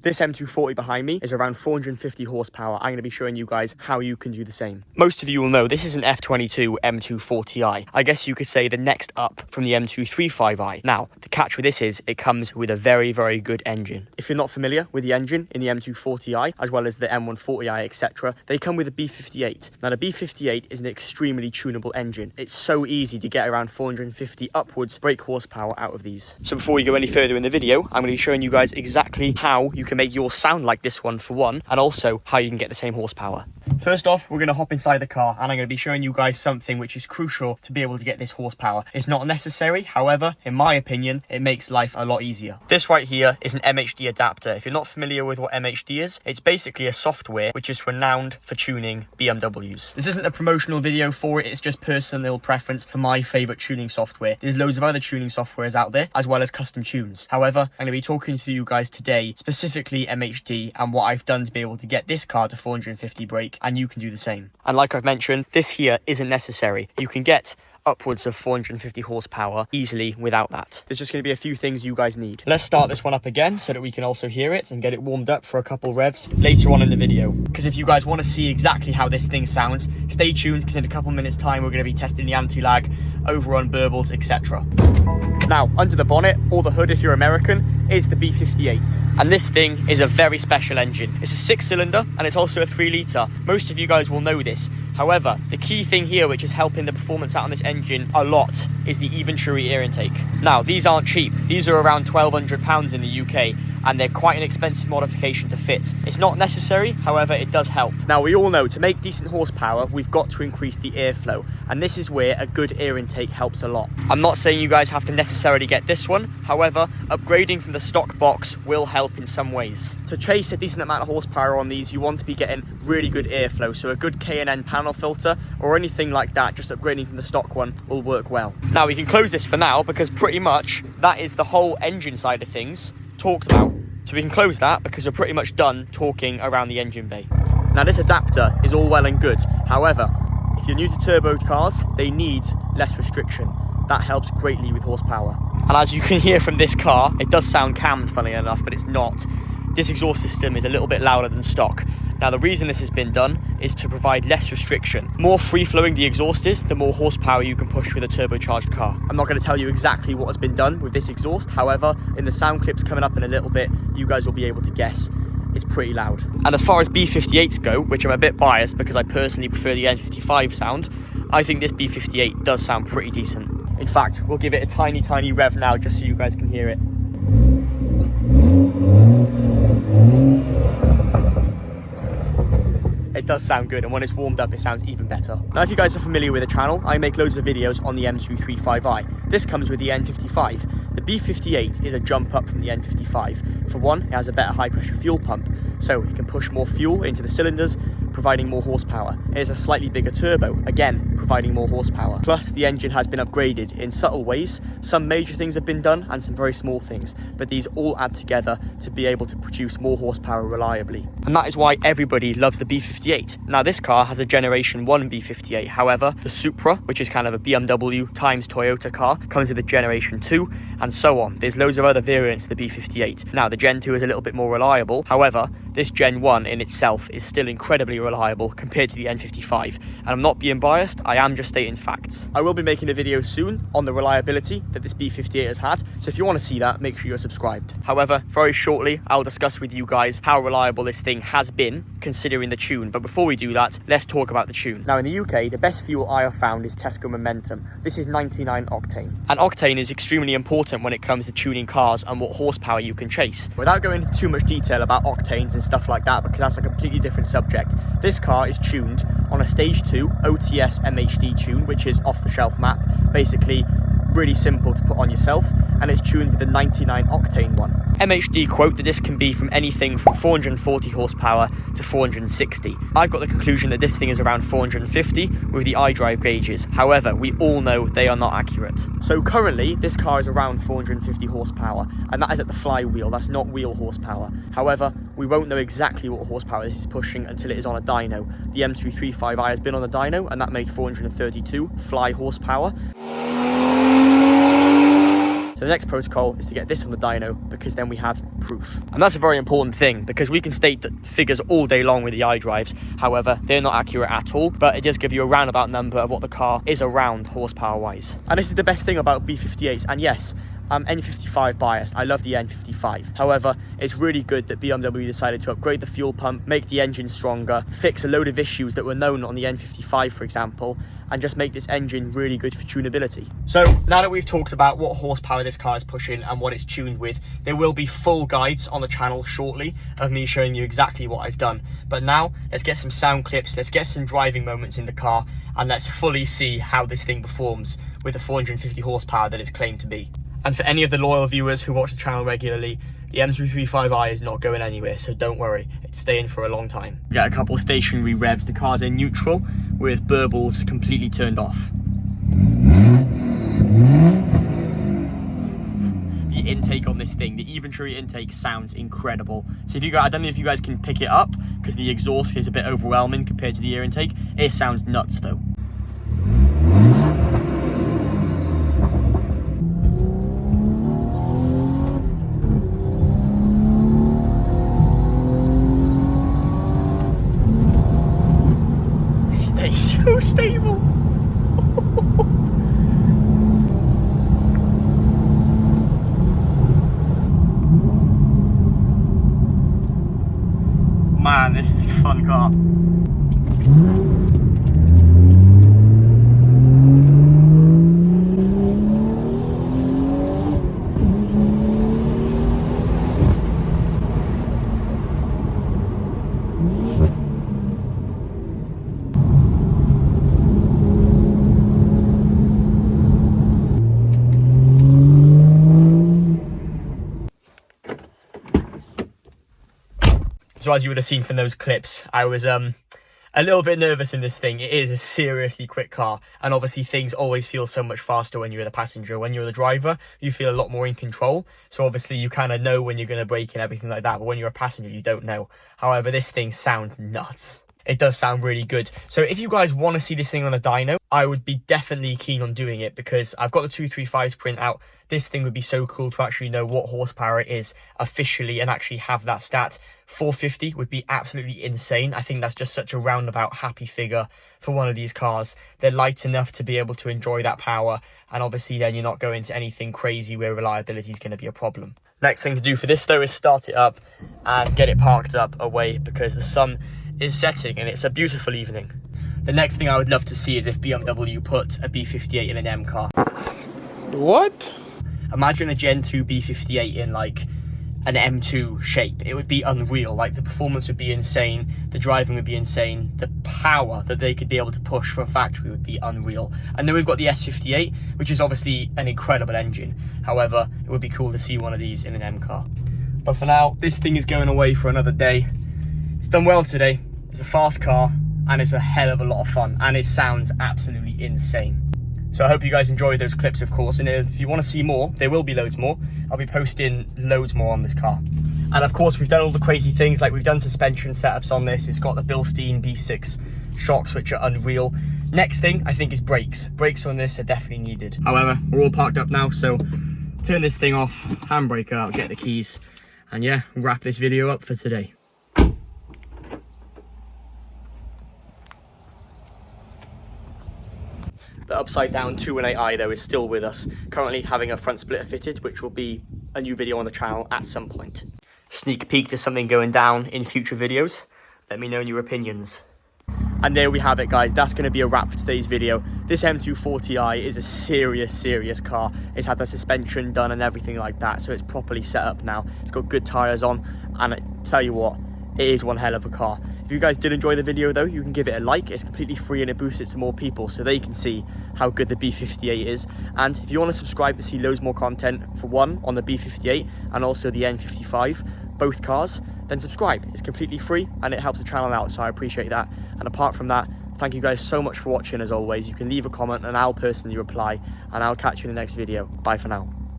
This M240 behind me is around 450 horsepower. I'm going to be showing you guys how you can do the same. Most of you will know this is an F22 M240i. I guess you could say the next up from the M235i. Now, the catch with this is it comes with a very, very good engine. If you're not familiar with the engine in the M240i, as well as the M140i, etc., they come with a B58. Now, the B58 is an extremely tunable engine. It's so easy to get around 450 upwards brake horsepower out of these. So before we go any further in the video, I'm going to be showing you guys exactly how you can make yours sound like this one for one, and also how you can get the same horsepower. First off, we're going to hop inside the car and I'm going to be showing you guys something which is crucial to be able to get this horsepower. It's not necessary, however, in my opinion, it makes life a lot easier. This right here is an MHD adapter. If you're not familiar with what MHD is, it's basically a software which is renowned for tuning BMWs. This isn't a promotional video for it, it's just personal preference for my favourite tuning software. There's loads of other tuning softwares out there, as well as custom tunes. However, I'm going to be talking to you guys today, specifically MHD, and what I've done to be able to get this car to 450 brake, and you can do the same. And like I've mentioned, this here isn't necessary. You can get upwards of 450 horsepower easily without that. There's just going to be a few things you guys need. Let's start this one up again so that we can also hear it and get it warmed up for a couple revs later on in the video. Because if you guys want to see exactly how this thing sounds, stay tuned, because in a couple minutes time we're going to be testing the anti-lag, overrun burbles, etc. Now, under the bonnet, or the hood if you're American, is the B58. And this thing is a very special engine. It's a 6-cylinder and it's also a 3-litre. Most of you guys will know this. However, the key thing here which is helping the performance out on this engine a lot is the Eventury air intake. Now, these aren't cheap. These are around £1,200 in the UK, and they're quite an expensive modification to fit. It's not necessary, however, it does help. Now, we all know to make decent horsepower, we've got to increase the airflow, and this is where a good air intake helps a lot. I'm not saying you guys have to necessarily get this one, however, upgrading from the stock box will help in some ways. To chase a decent amount of horsepower on these, you want to be getting really good airflow, so a good K&N panel filter or anything like that, just upgrading from the stock one will work well. Now, we can close this for now because pretty much that is the whole engine side of things talked about. So we can close that because we're pretty much done talking around the engine bay. Now, this adapter is all well and good. However, if you're new to turbo cars, they need less restriction. That helps greatly with horsepower. And as you can hear from this car, it does sound cammed, funny enough, but it's not. This exhaust system is a little bit louder than stock. Now, the reason this has been done is to provide less restriction. More free-flowing the exhaust is, the more horsepower you can push with a turbocharged car. I'm not going to tell you exactly what has been done with this exhaust. However, in the sound clips coming up in a little bit, you guys will be able to guess. It's pretty loud. And as far as B58s go, which I'm a bit biased because I personally prefer the N55 sound, I think this B58 does sound pretty decent. In fact, we'll give it a tiny, tiny rev now just so you guys can hear it. It does sound good, and when it's warmed up it sounds even better. Now, if you guys are familiar with the channel, I make loads of videos on the M235i. This comes with the N55. The B58 is a jump up from the N55. For one, it has a better high pressure fuel pump, so it can push more fuel into the cylinders, providing more horsepower. It is a slightly bigger turbo, again providing more horsepower. Plus, the engine has been upgraded in subtle ways. Some major things have been done and some very small things, but these all add together to be able to produce more horsepower reliably. And that is why everybody loves the B58. Now, this car has a Generation 1 B58. However, the Supra, which is kind of a BMW times Toyota car, comes with a Generation 2, and so on. There's loads of other variants of the B58. Now, the Gen 2 is a little bit more reliable. However, this Gen 1 in itself is still incredibly reliable compared to the N55. And I'm not being biased, I am just stating facts. I will be making a video soon on the reliability that this B58 has had, so if you want to see that, make sure you're subscribed. However, very shortly, I'll discuss with you guys how reliable this thing has been, considering the tune. But before we do that, let's talk about the tune. Now, in the UK, the best fuel I have found is Tesco Momentum. This is 99 octane. And octane is extremely important when it comes to tuning cars and what horsepower you can chase. Without going into too much detail about octanes and stuff like that, because that's a completely different subject, this car is tuned on a Stage 2 OTS MHD tune, which is off-the-shelf map, basically really simple to put on yourself, and it's tuned with the 99 octane one. MHD quote that this can be from anything from 440 horsepower to 460. I've got the conclusion that this thing is around 450 with the iDrive gauges. However, we all know they are not accurate. So currently, this car is around 450 horsepower, and that is at the flywheel, that's not wheel horsepower. However, we won't know exactly what horsepower this is pushing until it is on a dyno. The M235i has been on a dyno, and that made 432 fly horsepower. So the next protocol is to get this on the dyno, because then we have proof. And that's a very important thing, because we can state figures all day long with the iDrives. However, they're not accurate at all, but it does give you a roundabout number of what the car is around horsepower wise. And this is the best thing about B58s. And yes, I'm N55 biased. I love the N55. However, it's really good that BMW decided to upgrade the fuel pump, make the engine stronger, fix a load of issues that were known on the N55, for example, and just make this engine really good for tunability. So now that we've talked about what horsepower this car is pushing and what it's tuned with, there will be full guides on the channel shortly of me showing you exactly what I've done. But now let's get some sound clips, let's get some driving moments in the car, and let's fully see how this thing performs with the 450 horsepower that it's claimed to be. And for any of the loyal viewers who watch the channel regularly, the M235i is not going anywhere, so don't worry, it's staying for a long time. We get a couple of stationary revs. The car's in neutral with burbles completely turned off. The intake on this thing, the Eventury intake, sounds incredible. So if you guys, I don't know if you guys can pick it up because the exhaust is a bit overwhelming compared to the air intake. It sounds nuts though. So stable. Man, this is a fun car. So as you would have seen from those clips, I was a little bit nervous in this thing. It is a seriously quick car, and obviously things always feel so much faster when you're the passenger. When you're the driver, you feel a lot more in control. So obviously you kind of know when you're going to brake and everything like that, but when you're a passenger, you don't know. However, this thing sounds nuts. It does sound really good. So if you guys want to see this thing on a dyno, I would be definitely keen on doing it, because I've got the 235s print out. This thing would be so cool to actually know what horsepower it is officially and actually have that stat. 450 would be absolutely insane. I think that's just such a roundabout happy figure for one of these cars. They're light enough to be able to enjoy that power, and obviously then you're not going to anything crazy where reliability is going to be a problem. Next thing to do for this though is start it up and get it parked up away, because the sun is setting and it's a beautiful evening. The next thing I would love to see is if BMW put a B58 in an M car. What? Imagine a Gen 2 B58 in like an M2 shape. It would be unreal. Like, the performance would be insane, the driving would be insane, the power that they could be able to push from a factory would be unreal. And then we've got the S58, which is obviously an incredible engine. However, it would be cool to see one of these in an M car. But for now, this thing is going away for another day. It's done well today. It's a fast car and it's a hell of a lot of fun, and it sounds absolutely insane. So I hope you guys enjoyed those clips, of course, and if you want to see more, there will be loads more. I'll be posting loads more on this car. And of course, we've done all the crazy things, like we've done suspension setups on this. It's got the Bilstein B6 shocks, which are unreal. Next thing, I think, is brakes. Brakes on this are definitely needed. However, we're all parked up now, so turn this thing off, handbrake out, get the keys, and yeah, wrap this video up for today. The upside down 218i though is still with us, currently having a front splitter fitted, which will be a new video on the channel at some point. Sneak peek to something going down in future videos. Let me know your opinions. And there we have it, guys. That's going to be a wrap for today's video. This M240i is a serious car. It's had the suspension done and everything like that, so it's properly set up now. It's got good tyres on, and I tell you what, it is one hell of a car. If you guys did enjoy the video though, you can give it a like. It's completely free and it boosts it to more people so they can see how good the B58 is. And if you want to subscribe to see loads more content, for one, on the B58 and also the N55, both cars, then subscribe. It's completely free and it helps the channel out, so I appreciate that. And apart from that, thank you guys so much for watching. As always, you can leave a comment and I'll personally reply, and I'll catch you in the next video. Bye for now.